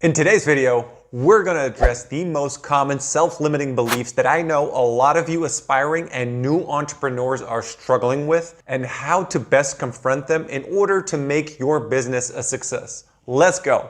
In today's video, we're going to address the most common self-limiting beliefs that I know a lot of you aspiring and new entrepreneurs are struggling with, and how to best confront them in order to make your business a success. Let's go.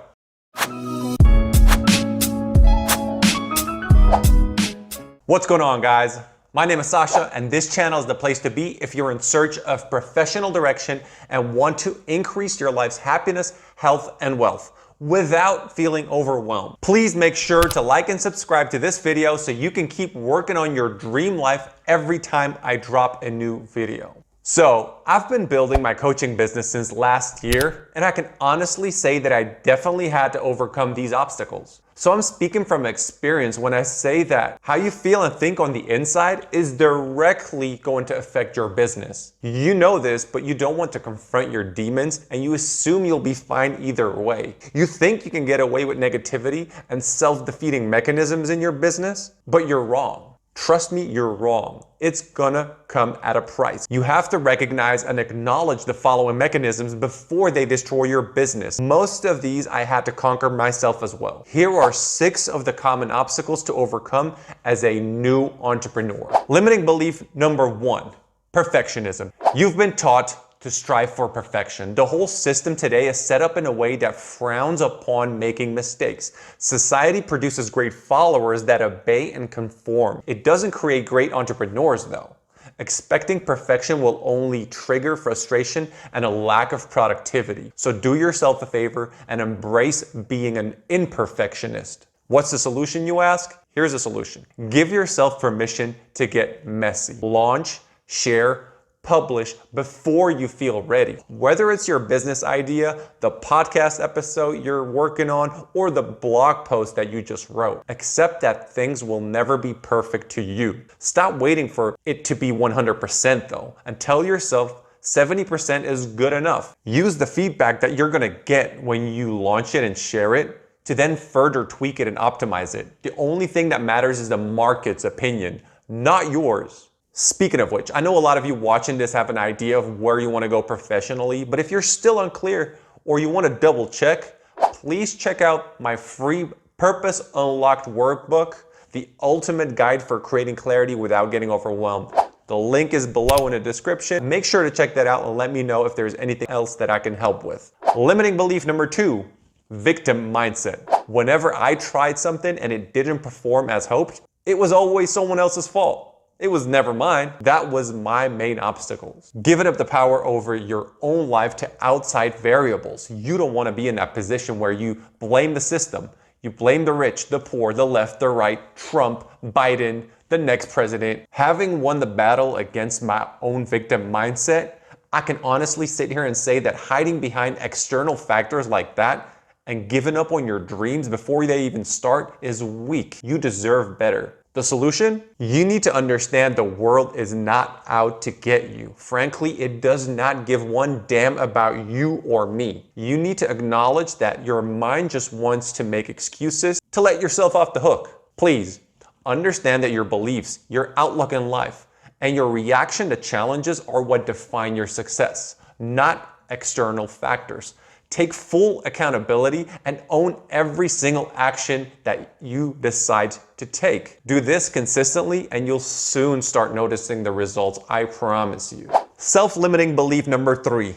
What's going on, guys? My name is Sasha, and this channel is the place to be if you're in search of professional direction and want to increase your life's happiness, health, and wealth without feeling overwhelmed. Please make sure to like and subscribe to this video so you can keep working on your dream life every time I drop a new video. So, I've been building my coaching business since last year, and I can honestly say that I definitely had to overcome these obstacles. So I'm speaking from experience when I say that how you feel and think on the inside is directly going to affect your business. You know this, but you don't want to confront your demons, and you assume you'll be fine either way. You think you can get away with negativity and self-defeating mechanisms in your business, but you're wrong. Trust me, you're wrong. It's gonna come at a price. You have to recognize and acknowledge the following mechanisms before they destroy your business. Most of these I had to conquer myself as well. Here are 6 of the common obstacles to overcome as a new entrepreneur. Limiting belief number 1, perfectionism. You've been taught to strive for perfection. The whole system today is set up in a way that frowns upon making mistakes. Society produces great followers that obey and conform. It doesn't create great entrepreneurs though. Expecting perfection will only trigger frustration and a lack of productivity. So do yourself a favor and embrace being an imperfectionist. What's the solution, you ask? Here's a solution. Give yourself permission to get messy. Launch, share, publish before you feel ready. Whether it's your business idea, the podcast episode you're working on, or the blog post that you just wrote, accept that things will never be perfect to you. Stop waiting for it to be 100% though, and tell yourself 70% is good enough. Use the feedback that you're gonna get when you launch it and share it to then further tweak it and optimize it. The only thing that matters is the market's opinion, not yours. Speaking of which, I know a lot of you watching this have an idea of where you want to go professionally, but if you're still unclear or you want to double check, please check out my free Purpose Unlocked workbook, the ultimate guide for creating clarity without getting overwhelmed. The link is below in the description. Make sure to check that out and let me know if there's anything else that I can help with. Limiting belief number 2, victim mindset. Whenever I tried something and it didn't perform as hoped, it was always someone else's fault. It was never mine. That was my main obstacles. Giving up the power over your own life to outside variables. You don't want to be in that position where you blame the system. You blame the rich, the poor, the left, the right, Trump, Biden, the next president. Having won the battle against my own victim mindset, I can honestly sit here and say that hiding behind external factors like that and giving up on your dreams before they even start is weak. You deserve better. The solution? You need to understand the world is not out to get you. Frankly, it does not give one damn about you or me. You need to acknowledge that your mind just wants to make excuses to let yourself off the hook. Please, understand that your beliefs, your outlook in life, and your reaction to challenges are what define your success, not external factors. Take full accountability and own every single action that you decide to take. Do this consistently and you'll soon start noticing the results, I promise you. Self-limiting belief number 3,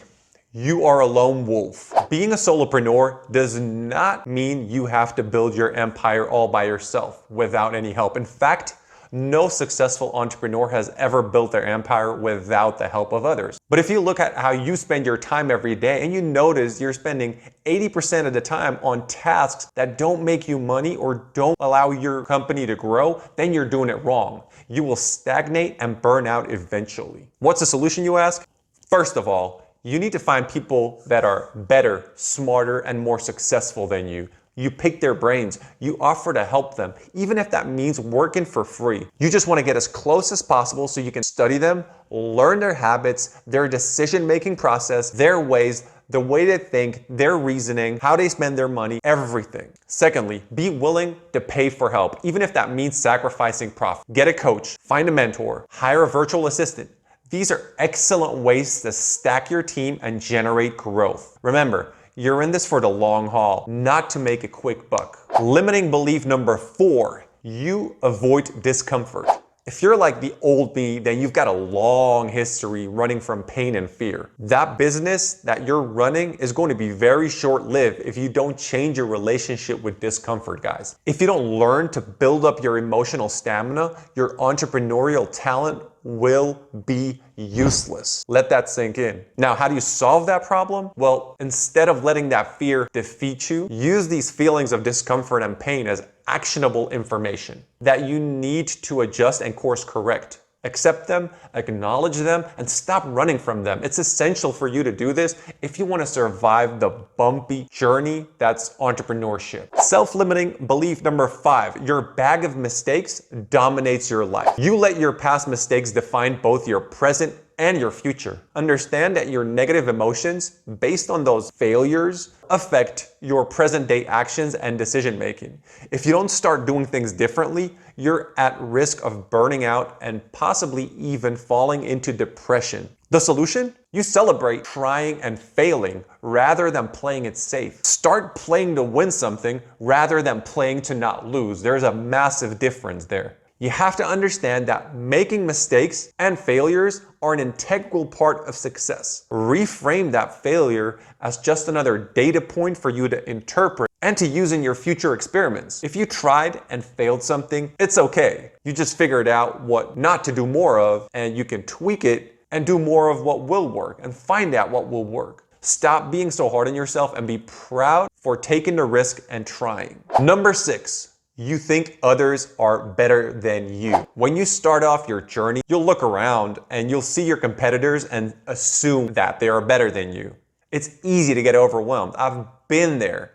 you are a lone wolf. Being a solopreneur does not mean you have to build your empire all by yourself without any help. In fact, no successful entrepreneur has ever built their empire without the help of others. But if you look at how you spend your time every day and you notice you're spending 80% of the time on tasks that don't make you money or don't allow your company to grow, then you're doing it wrong. You will stagnate and burn out eventually. What's the solution, you ask? First of all, you need to find people that are better, smarter, and more successful than you. You pick their brains. You offer to help them, even if that means working for free. You just want to get as close as possible so you can study them, learn their habits, their decision-making process, their ways, the way they think, their reasoning, how they spend their money, everything. Secondly, be willing to pay for help, even if that means sacrificing profit. Get a coach, find a mentor, hire a virtual assistant. These are excellent ways to stack your team and generate growth. Remember, You're in this for the long haul, not to make a quick buck. Limiting belief number 4, you avoid discomfort. If you're like the old me, then you've got a long history running from pain and fear. That business that you're running is going to be very short-lived if you don't change your relationship with discomfort, guys. If you don't learn to build up your emotional stamina, your entrepreneurial talent will be useless. Let that sink in. Now, how do you solve that problem? Well, instead of letting that fear defeat you, use these feelings of discomfort and pain as actionable information that you need to adjust and course correct. Accept them, acknowledge them, and stop running from them. It's essential for you to do this if you want to survive the bumpy journey that's entrepreneurship. Self-limiting belief number 5, your bag of mistakes dominates your life. You let your past mistakes define both your present and your future. Understand that your negative emotions based on those failures affect your present day actions and decision making. If you don't start doing things differently, you're at risk of burning out and possibly even falling into depression. The solution? You celebrate trying and failing rather than playing it safe. Start playing to win something rather than playing to not lose. There's a massive difference there. You have to understand that making mistakes and failures are an integral part of success. Reframe that failure as just another data point for you to interpret and to use in your future experiments. If you tried and failed something, it's okay. You just figured out what not to do more of, and you can tweak it and do more of what will work and find out what will work. Stop being so hard on yourself and be proud for taking the risk and trying. Number 6. You think others are better than you. When you start off your journey, you'll look around and you'll see your competitors and assume that they are better than you. It's easy to get overwhelmed. I've been there.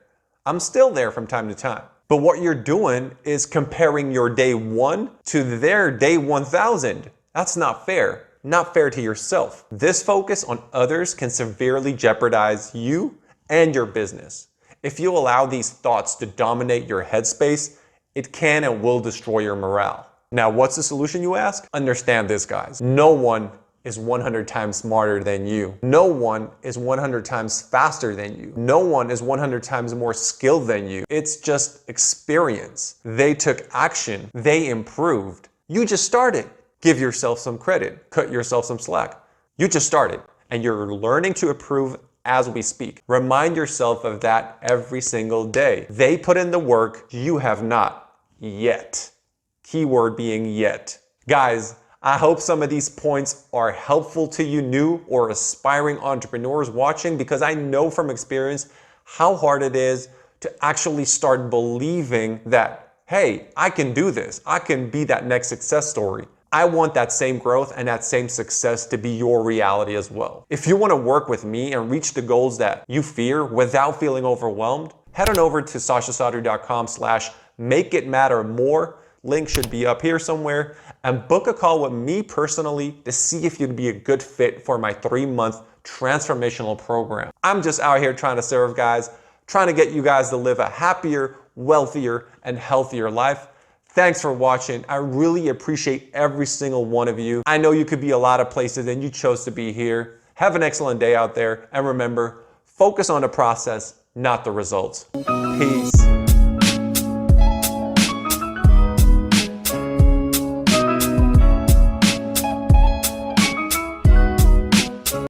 I'm still there from time to time. But what you're doing is comparing your day 1 to their day 1000. That's not fair. Not fair to yourself. This focus on others can severely jeopardize you and your business. If you allow these thoughts to dominate your headspace, it can and will destroy your morale. Now, what's the solution, you ask? Understand this, guys. No one is 100 times smarter than you. No one is 100 times faster than you. No one is 100 times more skilled than you. It's just experience. They took action. They improved. You just started. Give yourself some credit. Cut yourself some slack. You just started, and you're learning to improve as we speak. Remind yourself of that every single day. They put in the work, you have not yet. Keyword being yet. Guys, I hope some of these points are helpful to you new or aspiring entrepreneurs watching, because I know from experience how hard it is to actually start believing that, hey, I can do this. I can be that next success story. I want that same growth and that same success to be your reality as well. If you want to work with me and reach the goals that you fear without feeling overwhelmed, head on over to sashasaudry.com/makeitmattermore. Link should be up here somewhere, and book a call with me personally to see if you'd be a good fit for my 3-month transformational program. I'm just out here trying to serve, guys, trying to get you guys to live a happier, wealthier, and healthier life. Thanks for watching. I really appreciate every single one of you. I know you could be a lot of places and you chose to be here. Have an excellent day out there. And remember, focus on the process, not the results. Peace.